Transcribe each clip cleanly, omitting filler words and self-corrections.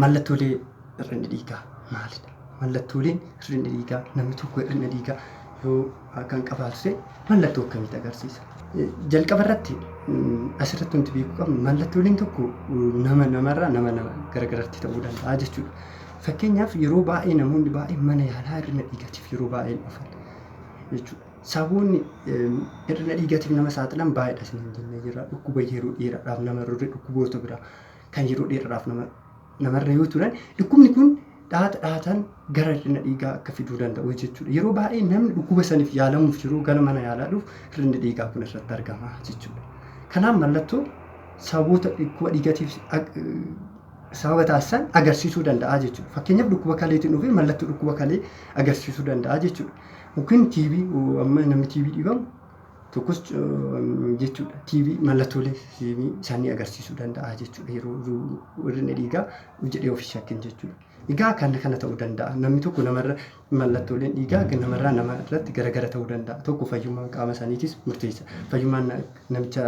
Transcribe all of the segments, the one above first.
mallattoolee hir'ina dhiigaa maalidha? Mallattooleen hir'ina dhiigaa namni tokko hir'ina dhiigaa yoo kan qabaatu ta'e mallattoo akkamitti agarsiisa? Jalqaba irratti asirratti wanti beekuu qabnu mallattooleen tokko namarraa nama garagaraatti ta'uu danda'a jechuudha. Fakkeenyaaf yeroo baay'ee namoonni baay'een mana yaalaa hir'ina dhiigaatiif yeroo baay'ee dhufan jechuudha. Sababoonni hir'ina dhiigaatiif nama saaxilan baay'eedha isin hin jenne jira. Dhukkuba yeroo dheeraadhaaf namarra dhukkuboota biraa kan yeroo dheeraadhaaf namarra yoo turan dhukkubni kun dhaataan gara hir'ina dhiigaa akka fiduu danda'u jechuudha. Yeroo baay'ee namni dhukkuba saniif yaalamuuf yeroo gara mana yaalaa dhufu hir'ina dhiigaa kun irratti argama jechuudha. Kanaaf mallattoo sababoota dhukkuba dhiigaatiif sababa taasisan agarsiisuu danda'a jechuudha. Fakkeenyaaf dhukkuba kaleetiin dhufee mallattoo dhukkuba kalee agarsiisuu danda'a jechuudha. Yookiin TB amma namni TB dhibamu tokkos jechuudha. TB mallattoolee isaanii agarsiisuu danda'a jechuudha. Yeroo hir'ina dhiigaa jedhee ofii shakkin jechuudha. Egaa kana ta'uu danda'a. Namni tokko namarra mallattooleen dhiigaa namarraa nama irratti garagara ta'uu danda'a. Tokko fayyummaan qaama saniitis murteessa. Fayyummaan namicha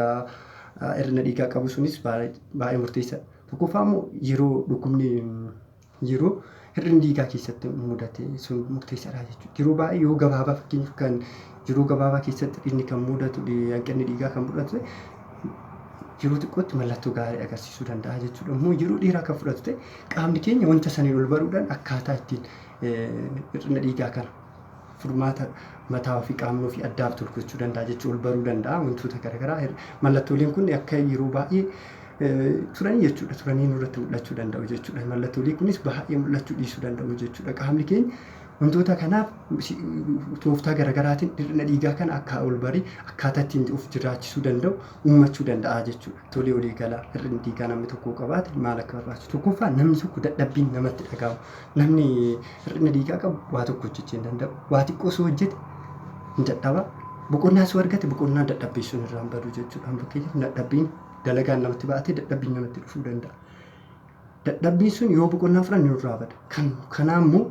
hir'ina dhiigaa qabu sunis baay'ee murteessa. Tokkoffaa immoo yeroo dhukkubni yeroo hir'ina dhiigaa keessatti mudate sun murteessaadha jechuudha. Yeroo baay'ee yoo gabaabaa fakkeenyaaf kan yeroo gabaabaa keessatti inni kan mudatu hanqinni dhiigaa kan mudatu yeroo xiqqootti mallattoo gaarii agarsiisuu danda'a jechuudha. Immoo yeroo dheeraa kan fudhatu ta'e qaamni keenya wanta saniin ol baruudhaan akkaataa ittiin hir'ina dhiigaa kana furmaata mataa ofii qaamni ofii addaaf tolfachuu danda'a jechuudha. Ol baruu danda'a wantoota garaagaraa mallattooleen kun akka yeroo baay'ee turanii jechuudha. Turanii nurratti mul'achuu danda'u jechuudha. Mallattoolee kunis baay'ee mul'achuu dhiisuu danda'u jechuudha. Qaamni keenya wantoota kanaaf tooftaa garaagaraatiin hir'ina dhiigaa kana akka ol barii akkaataa ittiin of jiraachisuu danda'u uummachuu danda'a jechuudha. Tolee olii galaa hir'ina dhiigaa namni tokko qabaate maal akka barbaachisu? Tokkoffaa namni tokko dadhabbiin namatti dhaga'amu. Namni hir'ina dhiigaa qabu waa tokko hojjechuu hin danda'u. Waa xiqqoo osoo hojjete hin dadhaba. Boqonnaa osoo argate boqonnaa dadhabbii sun irraan badu jechuudha. Fakkeenyaaf dadhabbiin dalagaan namatti baatee dadhabbiin namatti dhufuu danda'a. Dadhabbiin sun yoo boqonnaa fudhanne nurraa bada. Kanaaf immoo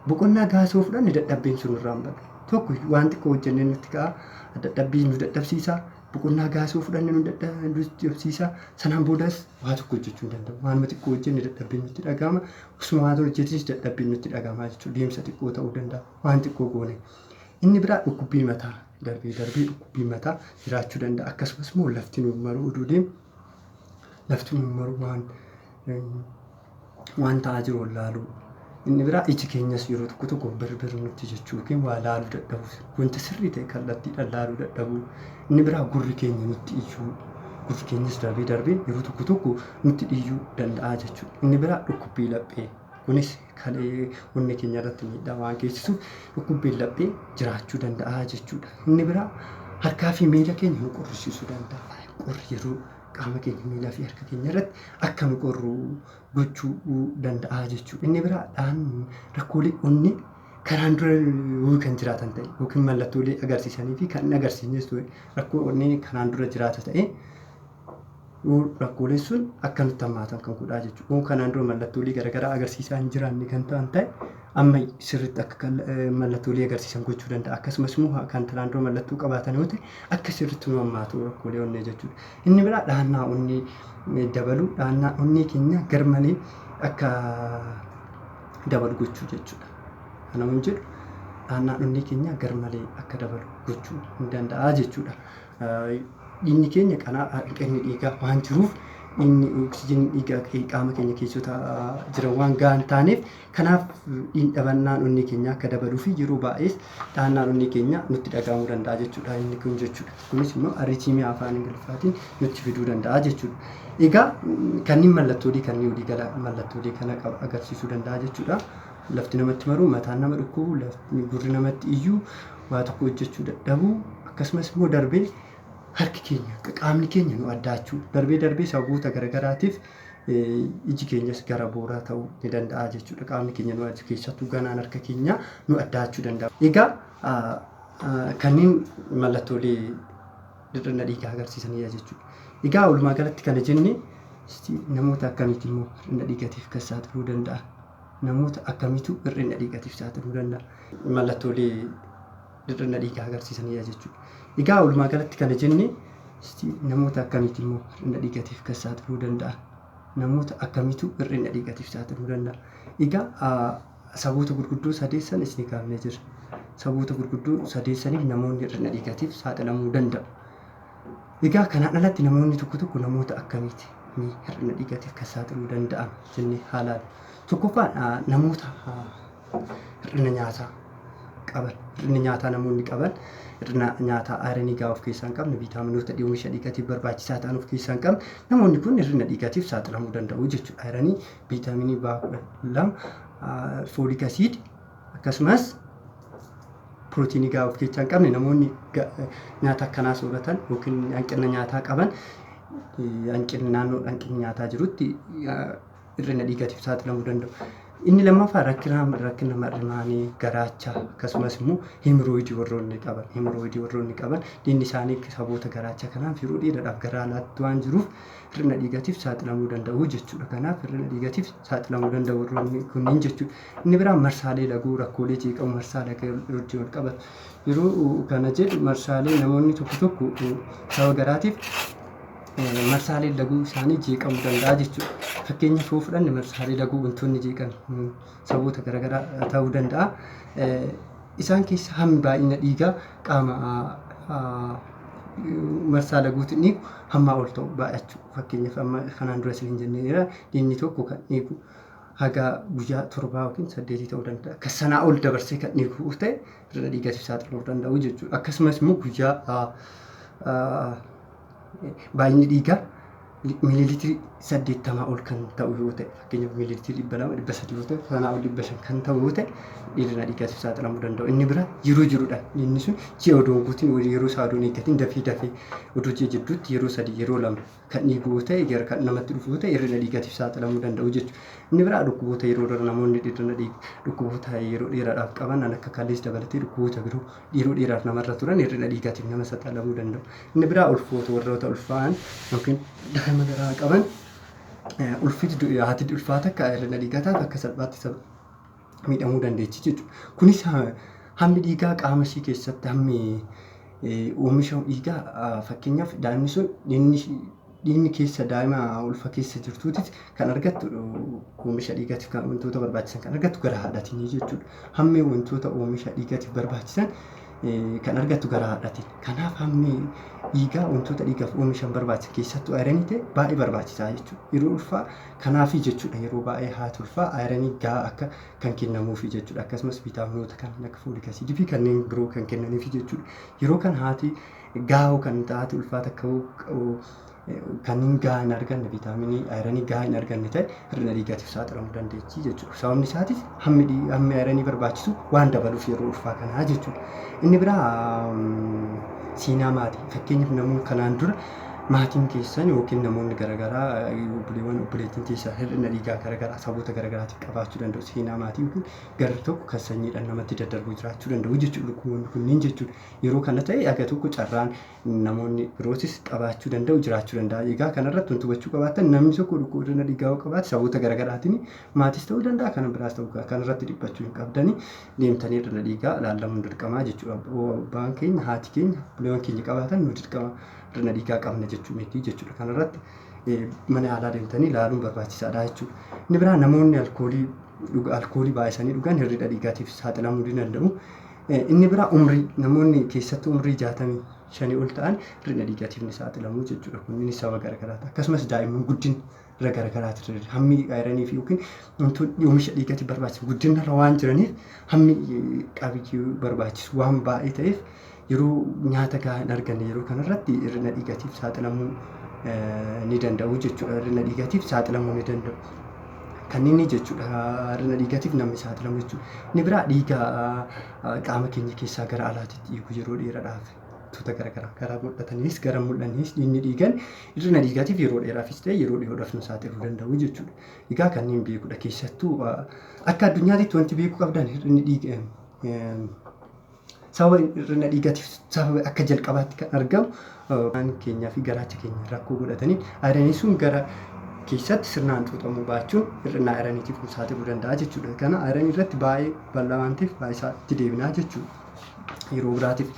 boqonnaa gaasoo fudhanne dadhabbiin sun nurraa bada. Tokko waan xiqqoo hojjennee nutti ka'a. Dadhabbii nu dadhabsiisa. Boqonnaa gaasoo fudhanne nu dadhabsiisa. Sanaan boodas waa tokko hojjechuu hin danda'u. Waanuma xiqqoo hojjenne dadhabbiin nutti dhagahama. Osuma waan hojjetis dadhabbiin nutti dhagahama jechuudha. Deemsa xiqqoo ta'uu danda'a. Waan xiqqoo goone. Inni biraa dhukkubbii mataa darbee dhukkubbii mataa jiraachuu danda'a. Akkasumas immoo lafti nu maru oduu deemu lafti nu maru waan ta'aa jiru laaluu. Inni biraa iji keenyas yeroo tokko birbir nutti jechuu yookiin waa laaluu dadhabuu. Wanta sirrii ta'e kallattiidhaan laaluu dadhabuu. Inni biraa gurri keenya nutti iyyuu. Gurri keenyas darbee yeroo tokko nutti iyyuu danda'a jechuudha. Inni biraa dhukkubbii laphee. Kunis kalee onnee keenya irratti miidhaa waan geessisuuf dhukkubbiin laphee jiraachuu danda'a jechuudha. Inni biraa harkaa fi miila keenya nu qorrisiisuu danda'a. Qorri yeroo qaama keenya miilaa fi harka keenya irratti akka nu qorru gochuu danda'a jechuudha. Inni biraa rakkoolee onnee karaan dura kan jiraatan ta'e yookiin mallattoolee agarsiisanii fi kan hin agarsiisnes rakkoo onnee kanaan dura jiraata ta'e rakkooleen sun akka nutti hammaatan kan godhaa jechuudha. Kanaan dura mallattoolee garaagaraa agarsiisaa hin jiraanne kan ta'an ta'e amma sirriitti akka mallattoolee agarsiisan gochuu danda'a. Akkasumas immoo kan kanaan dura mallattoo qabaatan yoo ta'e akka sirriitti nu hammaatu rakkoolee onnee jechuudha. Inni biraa dhahannaa onnee dabaluu dhahannaa onnee keenya garmalee akka dabalu gochuu jechuudha. Kana waan jedhu dhahannaa onnee keenya garmalee akka dabalu gochuu hin danda'a jechuudha. Dhiigni keenya hanqinni dhiigaa waan jiruuf inni oksijiinii dhiigaa qaama keenya keessatti jiran waan gahaa hin taaneef kanaaf dhabannaan onnee keenya akka dabaluu fi yeroo baay'ees dhahannaan onnee keenya nutti dhaga'amuu danda'a jechuudha. Inni kun jechuudha. Kunis immoo ariitiimii afaan Ingiliffaatiin nutti fiduu danda'a jechuudha. Egaa kanneen mallattoolee kanneen olii gala mallattoolee kana agarsiisuu danda'a jechuudha. Lafti namatti maruu, mataan nama dhukkubu, gurri namatti iyyuu, waa tokko hojjechuu dadhabuu akkasumas immoo darbee harki keenya qaamni keenya nu addaachuu darbee sababoota garaagaraatiif iji keenyas gara booraa ta'uu ni danda'a jechuudha. Qaamni keenya nu addaachuu keessattuu ganaan harka keenya nu addaachuu danda'a. Egaa kanneen mallattoolee hir'ina dhiigaa agarsiisanidha jechuudha. Egaa walumaa galatti kana jennee namoota akkamiitu immoo hir'ina dhiigaatiif kan saaxiluu danda'a? Namoota akkamiitu hir'ina dhiigaatiif saaxiluu danda'a? Mallattoolee hir'ina dhiigaa agarsiisanidha jechuudha. Egaa walumaa galatti kana jennee namoota akkamiitu immoo hir'ina dhiigaatiif kan saaxiluu danda'a? namoota akkamiitu hir'ina dhiigaatiif saaxiluu danda'a? Egaa saboota gurguddoo sadeessan isin kaafnee jirra. Saboota gurguddoo sadeessaniif namoonni hir'ina dhiigaatiif saaxilamuu danda'u. Egaa kanaan alatti namoonni tokko namoota akkamiiti hir'ina dhiigaatiif kan saaxiluu danda'an jennee haalaan. Tokkoffaan namoota hir'ina nyaataa qaban. Hir'ina nyaataa namoonni qaban hir'ina nyaataa ayiranii gahaa of keessaa hin qabne, viitaaminoota oomisha dhiigaatiif barbaachisaa ta'an of keessaa hin qabne, namoonni kun hir'ina dhiigaatiif saaxilamuu danda'u jechuudha. Ayiranii, viitaaminii B12, fooliik asiid akkasumas pirootiinii gahaa of keessaa hin qabne namoonni nyaata akkanaa sooratan yookiin hanqina nyaataa qaban naannoo hanqinni nyaataa jirutti hir'ina dhiigaatiif saaxilamuu danda'u. Inni lammaffaa rakkina mar'imaanii, garaachaa akkasumas immoo hemorrhoidii warroonni qaban dhiigni isaanii saboota garaachaa kanaaf yeroo dheeraadhaaf gara alaatti waan jiruuf hir'ina dhiigaatiif saaxilamuu danda'u jechuudha. Kanaaf hir'ina dhiigaatiif saaxilamuu danda'u warroonni kunniin jechuudha. Inni biraan marsaalee laguu, rakkoolee jeeqamu marsaa laguu wajjin wal qabatu. Yeroo kana jedhu marsaalee namoonni tokko sababa garaatiif marsaalee laguu isaanii jeeqamuu danda'a jechuudha. Fakkeenyaaf yoo fudhanne marsaalee laguu wantoonni jeeqan saboota garaagaraa ta'uu danda'a. Isaan keessa hammi baay'ina dhiigaa qaama marsaa laguutiin dhiigu hammaa ol ta'u baay'achuu. Fakkeenyaaf amma kanaan dura isin jenneera dhiigni tokko kan dhiigu haga guyyaa 7 yookiin 8 ta'uu danda'a. Kan sanaa ol dabarsee kan dhiigu ta'e hir'ina dhiigaatiif saaxilamuu danda'u jechuudha. Akkasumas immoo guyyaa baay'inni dhiigaa miiliitirii 80 ol kan ta'u yoo ta'e, fakkeenyaaf miiliitirii 200, 300 yoo ta'e, sanaa ol 500 kan ta'u yoo ta'e hir'ina dhiigaatiif saaxilamuu danda'u. Inni biraa yeroo jiruudhaan inni sun ji'a odoo hin guutiin yeroo isaa odoo hin eeggatiin dafee odoo ji'a jidduutti yeroo 3 yeroo 2 kan dhiigu yoo ta'e gara kan namatti dhufu yoo ta'e hir'ina dhiigaatiif saaxilamuu danda'u jechuudha. Inni biraa dhukkuboota yeroo namoonni dhukkuboota yeroo dheeraadhaaf qaban akka kallees dabalatee dhukkuboota biroo yeroo dheeraaf namarra turan hir'ina dhiigaatiif nama saaxilamuu danda'u. Inni biraa ulfoota warroota ulfaa'an yookiin daa'ima garaa qaban haati ulfaata akka hir'ina dhiigaa akka salphaatti miidhamuu dandeechi jechuudha. Kunis hammi dhiigaa qaama ishee keessatti hammi oomisha dhiigaa fakkeenyaaf daa'imni sun dhiigni keessa daa'ima ulfa keessa jirtuutis kan argattu oomisha dhiigaatiif kan wantoota barbaachisan kan argattu gara haadhaatiin jechuudha. Hammi wantoota oomisha dhiigaatiif barbaachisan kan argattu gara haadhaatiin. Kanaaf hammi dhiigaa wantoota dhiigaaf oomishan barbaachisan keessattuu ayiranii ta'e baay'ee barbaachisaa jechuudha. Yeroo ulfaa kanaafi jechuudha. Yeroo baay'ee haati ulfaa ayiranii gahaa akka kan kennamuufi jechuudha. Akkasumas viitaaminoota kan akka fooliik asiidii fi kanneen biroo kan kennaniifi jechuudha. Yeroo kan haati gahaa kan taate ulfaata akka kanneen gahaa hin arganne viitaaminii ayiranii gahaa hin arganne ta'e hir'ina dhiigaatiif saaxilamuu dandeechi jechuudha. Sababni isaatis hammi ayiranii barbaachisu waan dabaluuf yeroo ulfaa kanaa jechuudha. Inni biraa siinaa maatii. Fakkeenyaaf namoonni kanaan dura maatiin keessan yookiin namoonni garaagaraa obboleettiin keessaa hir'ina dhiigaa garaagaraa saboota garaagaraatiif qabaachuu danda'u. Siinaa maatii yookiin garri tokko kan sanyiidhaan namatti daddarbuu jiraachuu danda'u jechuudha. Dhukkuboonni kunniin jechuudha. Yeroo kana ta'e aga tokko carraan namoonni birootis qabaachuu danda'u jiraachuu danda'a. Egaa kanarratti wanti hubachuu qabaatan namni tokko hir'ina dhiigaa qabaate saboota garaagaraatiin maatis ta'uu danda'a kan biraas ta'uu kanarratti dhiphachuu hin qabdanii deemtanii hir'ina dhiigaa ilaallamuun dirqamaa jechuudha. Abbaan keenya haati keenya obboleewwan keenya qabaatan nu dirqama hir'ina dhiigaa qabna jechuu miti jechuudha. Kanarratti mana yaalaa deemtanii ilaaluun barbaachisaadha jechuudha. Inni biraa namoonni alkoolii baay'isanii dhugan hir'ina dhiigaatiif saaxilamuu ni danda'u. Inni biraa namoonni keessattuu umrii 65 ol ta'an hir'ina dhiigaatiif ni saaxilamu jechuudha. Kunniin sababa garaagaraati. Akkasumas daa'imman guddina garaagaraati hammi ayiranii fi yookiin wantoonni oomisha dhiigaatiif barbaachisu guddinarra waan jiraniif hammi qabiyyee barbaachisu waan baay'ee ta'eef yeroo nyaata gahaa hin arganne yeroo kanarratti hir'ina dhiigaatiif saaxilamuu ni danda'u jechuudha. Hir'ina dhiigaatiif saaxilamuu ni danda'u. Kanneen jechuudha hir'ina dhiigaatiif namni saaxilamu jechuudha. Inni biraa dhiiga qaama keenya keessaa gara alaatti dhiigu yeroo dheeraadhaaf wantoota garaagaraa gara mul'atanis gara mul'annis dhiigni dhiigan hir'ina dhiigaatiif yeroo dheeraafis ta'e yeroo dhiyoodhaaf nu saaxiluu danda'u jechuudha. Egaa kanneen beekudha keessattuu akka addunyaatti wanti beekuu qabdan hir'inni dhiigaa sababa hir'ina dhiigaatiif sababa akka jalqabaatti kan argamu keenyaa fi garaacha keenya rakkoo godhatanii ayiranii sun gara keessatti sirnaan xuuxamuu baachuun hir'ina ayiraniitiif nu saaxiluu danda'a jechuudha. Kana ayiranii irratti baay'ee bal'aa waan ta'eef baay'ee isaatti deebinaa jechuudha yeroo biraatiif.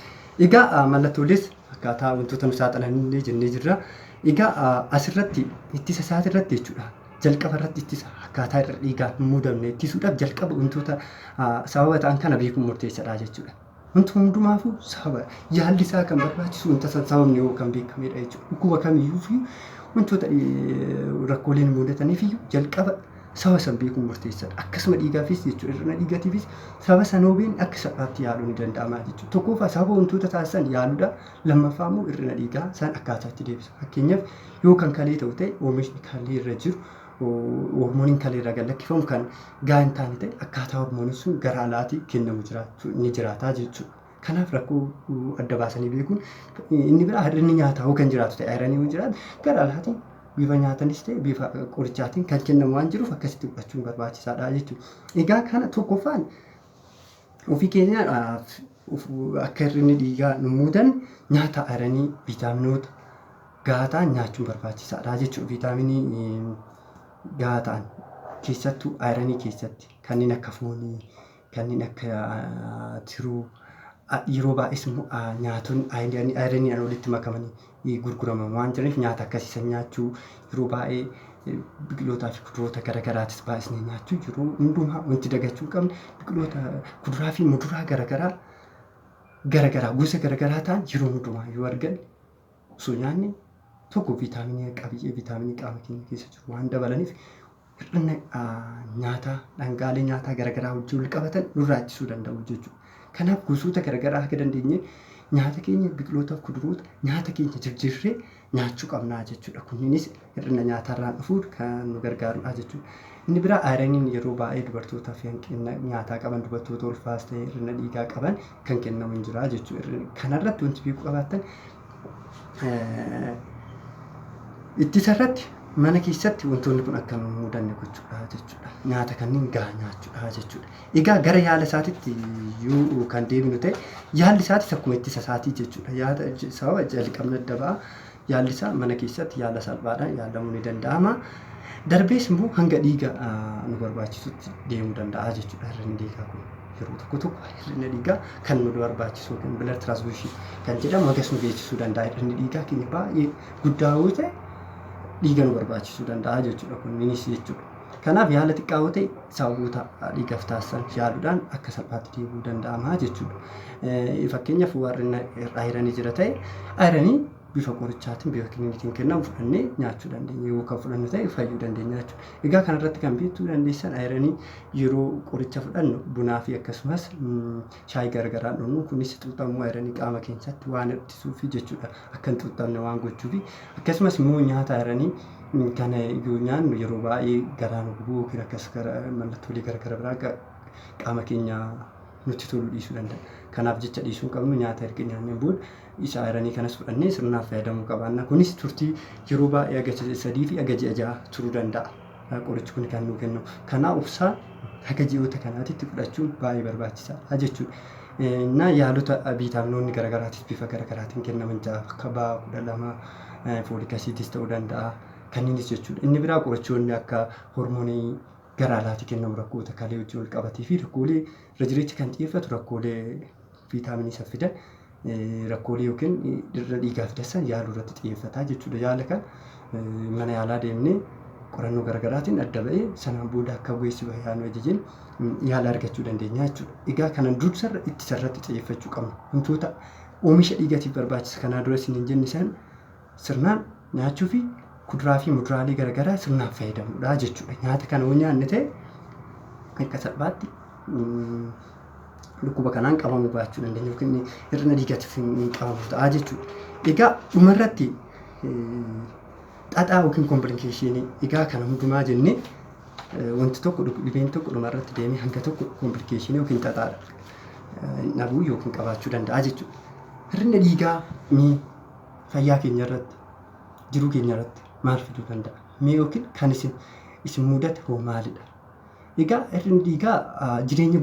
Egaa mallattoolees akkaataa wantoota nu saaxilanillee jennee jirra. Egaa asirratti ittisa isaati irratti jechuudha. jalqaba irratti ittisa akkaataa irra dhiigaa muudamne ittisuudhaaf jalqaba wantoota sababa ta'an kana beekuun murteessaadha jechuudha. Wanti hundumaafuu sababa yaalli isaa kan barbaachisu wanta sababni yoo kan beekamedha jechuudha. Dhukkuba kamiyyuu fi wantoota rakkooleen mudataniif jalqaba sababa san beekuun murteessaadha. Akkasuma dhiigaafis jechuudha hir'ina dhiigaatiifis sababa sanoobeen akka salphaatti yaaluun ni danda'ama jechuudha. Tokkoffaa sababa wantoota taasisan yaaluudha. Lammaffaa immoo hir'ina dhiigaa san akkaataa itti deebisa. Fakkeenyaaf yoo kan kalee ta'u ta'e oomishni kalee irra jiru hormooniin kalee irraa gallakkifamu kan gahaa hin taane ta'e akkaataa hormooniin sun gara alaatii kennamu ni jiraata jechuudha. Kanaaf rakkoo adda baasanii beekuun inni biraa hir'inni nyaataa yoo kan jiraatu ta'e ayiranii yoo jiraatu gara alaatiin bifa nyaatanis ta'e bifa qorichaatiin kan kennamu waan jiruuf akkasitti fudhachuun barbaachisaadha jechuudha. Egaa kana tokkoffaan ofii keenyaaf akka hir'inni dhiigaa nu muudan nyaata ayiranii viitaaminoota gahaa ta'an nyaachuun barbaachisaadha jechuudha. Viitaaminii gahaa ta'an keessattuu ayiranii keessatti kanneen akka foonii, kanneen akka tiruu yeroo baay'ees immoo nyaatonni ayiranii walitti makamanii gurguraman waan jiraniif nyaata akkasiisan nyaachuu yeroo baay'ee biqilootaa fi kuduroota garaagaraatis baay'isnee nyaachuu yeroo hundumaa wanti dagachuu qabne biqiloota kuduraa fi muduraa garaagaraa gosa garaagaraa ta'an yeroo hundumaa yoo arganne osoo nyaanne tokko viitaaminii viitaaminii qaama keenya keessa jiru waan dabalaniif hir'ina nyaataa dhangaalee nyaataa garaagaraa wajjin wal qabatan nurraa ittisuu danda'u jechuudha. Kanaaf gosoota garaagaraa akka dandeenye nyaata keenya biqilootaa fi kuduroota nyaata keenya jijjiirree nyaachuu qabnaa jechuudha. Kunniinis hir'ina nyaatarraan dhufuun kan nu gargaarudha jechuudha. Inni biraa ayiraniin yeroo baay'ee dubartootaa fi hanqina nyaataa qaban dubartoota ulfaas ta'e hir'ina dhiigaa qaban kan kennamu hin jira jechuudha. Kanarratti wanti beekuu qabaattan ittisarratti mana keessatti wantoonni kun akka nu muudanne gochuudha jechuudha. Nyaata kanneen gahaa nyaachuudha jechuudha. Egaa gara yaala isaatiitti yoo kan deebinu ta'e yaalli isaatis akkuma ittisa isaatii jechuudha. Yaada sababa jalqabna adda ba'a. Yaalli isaa mana keessatti yaala salphaadhaan yaalamuu ni danda'ama. Darbees immoo hanga dhiiga nu barbaachisutti deemuu danda'a jechuudha. Hir'inni dhiigaa kun yeroo tokko hir'ina dhiigaa kan nu barbaachisu kan blood transfusion kan jedhamu hagas nu geessisuu danda'a. Hir'inni dhiigaa keenya baay'ee guddaa yoo ta'e dhiiga nu barbaachisuu danda'a jechuudha. Kunniinis jechuudha. Kanaaf yaala xiqqaa yoo ta'e sababoota dhiigaaf taasisan yaaluudhaan akka salphaatti deebuu danda'ama jechuudha. Fakkeenyaaf warreen ayiranii jira ta'e ayiranii bifa qorichaatiin bifa kiliinikiin kennamu fudhannee nyaachuu dandeenya. Yoo kan fudhannu ta'e fayyuu dandeenya jechuudha. Egaa kanarratti kan beektuu dandeessan ayiranii yeroo qoricha fudhannu bunaa fi akkasumas shaayii garaagaraan dhugnu kunis xuuxamuu ayiranii qaama keenyatti waan ittisuufi jechuudha. Akka hin xuuxamne waan gochuufi akkasumas immoo nyaata ayiranii kana yoo nyaannu yeroo baay'ee garaa nu gubuu yookiin akkas mallattoolee garaagaraa biraa qaama keenya nutti toluu dhiisuu danda'a. Kanaaf jecha dhiisuu qabnu nyaata erga nyaanneen booda isa ayiranii kanas fudhannee sirnaaf fayyadamuu qabaanna. Kunis turtii yeroo baay'ee aga 3 fi aga 6 turuu danda'a. Qorichi kun kan nu kennu. Kanaaf obsaa haga ji'oota kanaatitti fudhachuun baay'ee barbaachisaadha jechuudha. Na yaalota viitaaminoonni garaagaraatiif bifa garaagaraatiin kennaman jira. Akka B12 fooliik asiidiis ta'uu danda'a. Kanniinis jechuudha. Inni biraa qorichoonni akka hormoonii gara alaatii kennamu rakkoota kalee wajjin wal qabatee fi rakkoolee irra jireetti kan xiyyeeffatu rakkoolee viitaaminii isa fidan rakkoolee yookiin hir'ina dhiigaa fidan yaaluu irratti xiyyeeffata jechuudha. Yaala kan mana yaalaa deemnee qorannoo garaagaraatiin adda ba'ee sanaan booda akka bu'eessi baay'aan ajajeen yaala argachuu dandeenya jechuudha. Egaa kanan dursarra ittisarratti xiyyeeffachuu qabna. Wantoota oomisha dhiigaatiif barbaachisan kanaa dura isin hin jenne san sirnaan nyaachuu fi kuduraa fi muduraalee garaagaraa sirnaan fayyadamuudha jechuudha. Nyaata kana yoo nyaanne ta'e akka salphaatti dhukkuba kanaan qabamuu baachuu dandeenya yookiin hir'ina dhiigaatiif hin qabamu ta'a jechuudha. Egaa dhumarratti xaxaa yookiin komplikeeshinii egaa kana hundumaa jennee wanti tokko dhibeen tokko dhumarratti deemee hanga tokko komplikeeshinii yookiin xaxaadha dhabuu yookiin qabaachuu danda'a jechuudha. Hir'ina dhiigaa fayyaa keenya irratti jiruu keenya irratti maal fiduu danda'a? Mee yookiin kan isin mudate hoo maalidha? Egaa hir'inni dhiigaa jireenya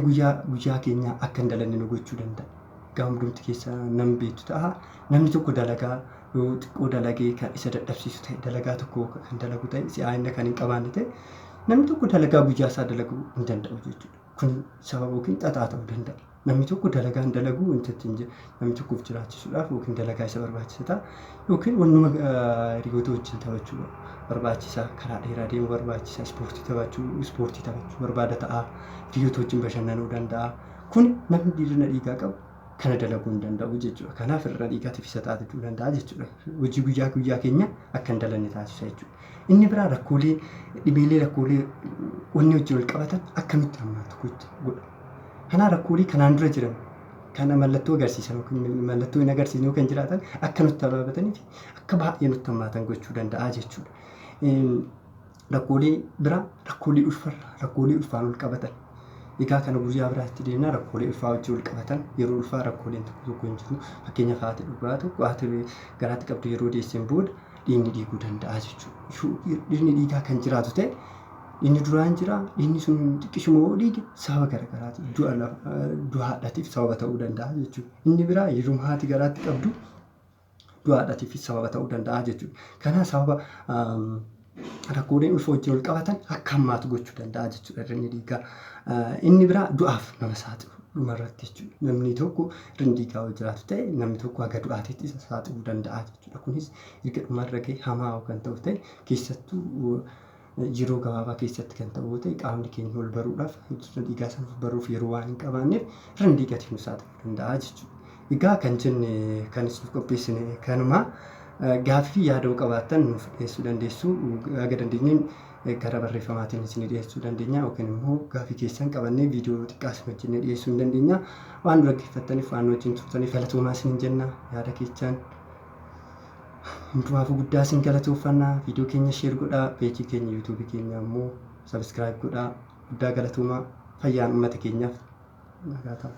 guyyaa keenyaa akka hin dalanne nu gochuu danda'a. Egaa hundumti keessa namni beektu ta'a. Namni tokko dalagaa yoo xiqqoo dalagee kan isa dadhabsiisu ta'e dalagaa tokko kan dalagu ta'e si'aayina kan hin qabaanne ta'e namni tokko dalagaa guyyaa isaa dalaguu hin danda'u jechuudha. Kun sababa yookiin xaxaa ta'uu danda'a. Namni tokko dalagaan dalagu wantoota hin namni tokkoof jiraachisuudhaaf yookiin dalagaa isa barbaachisa ta'a yookiin wannuma hiriyoota wajjin taphachuu barbaachisa karaa dheeraa deemuu barbaachisa ispoortii taphachuu barbaada ta'a hiriyoota wajjin bashannanuu danda'a kun namni hir'ina dhiigaa qabu kana dalaguu hin danda'u jechuudha. Kanaaf hir'ina dhiigaatiif isa taasisuu danda'a jechuudha. Hojii guyyaa keenya akka hin dalanne taasisa jechuudha. Inni biraa dhibeelee rakkoolee wanni wajjin wal qabatan akkamitti hammaatu godha. Kanaa rakkoolee kanaan dura jiran kana mallattoo agarsiisan yookiin mallattoo hin agarsiisne yookiin jiraatan akka nutti hammaatanii fi akka baay'ee nutti hammaatan gochuu danda'a jechuudha. Rakkoolee biraa rakkoolee ulfaan wal qabatan. Egaa kana guyyaa biraatti deemnaa rakkoolee ulfaa wajjin wal qabatan yeroo ulfaa rakkooleen tokko hin jiru fakkeenyaaf haati dhugaa tokko haati garaatti qabdu yeroo deesseen booda dhiigni dhiiguu danda'a jechuudha. Dhiigni dhiigaa kan jiraatu ta'e inni duraan jira inni sun xiqqishumoo dhiige sababa garaagaraatiif du'a haadhatiif sababa ta'uu danda'a jechuudha. Inni biraa yeroo haati garaatti qabdu du'a haadhatiif sababa ta'uu danda'a jechuudha. Kana sababa rakkooleen ulfa wajjin wal qabatan akka hammaatu gochuu danda'a jechuudha hir'inni dhiigaa. Inni biraa du'aaf nama saaxilu dhumarratti jechuudha. Namni tokko hir'inni dhiigaa yoo jiraatu ta'e namni tokko haga du'aatiitti isa saaxiluu danda'a jechuudha. Kunis erga dhumarra gahee hamaa kan ta'u ta'e keessattuu yeroo gabaabaa keessatti kan ta'u ta'e qaamni keenya ol baruudhaaf hir'ina dhiigaa sana baruuf yeroo waan hin qabaanneef hir'ina dhiigaatiif nu saaxiluu danda'a jechuudha. Egaa kan jenne kan isin qopheessine kanuma gaaffii yaadoo qabaattan nuuf dhiyeessuu dandeessu aga dandeenyeen gara barreeffamaatiin isin dhiyeessuu dandeenya yookiin immoo gaaffii keessan qabannee viidiyoo xiqqaas wajjin dhiyeessuu hin dandeenya. Waan dhaggeeffattaniif waan wajjin turtaniif galatoomaa isin jenna yaada keessan hundumaafuu guddaa isin galatooffanna. Viidiyoo keenya sheer godhaa peejii keenya yuutuubii keenya immoo sabiskiraayib godhaa guddaa galatoomaa fayyaan uummata keenyaaf nagaa ta'u.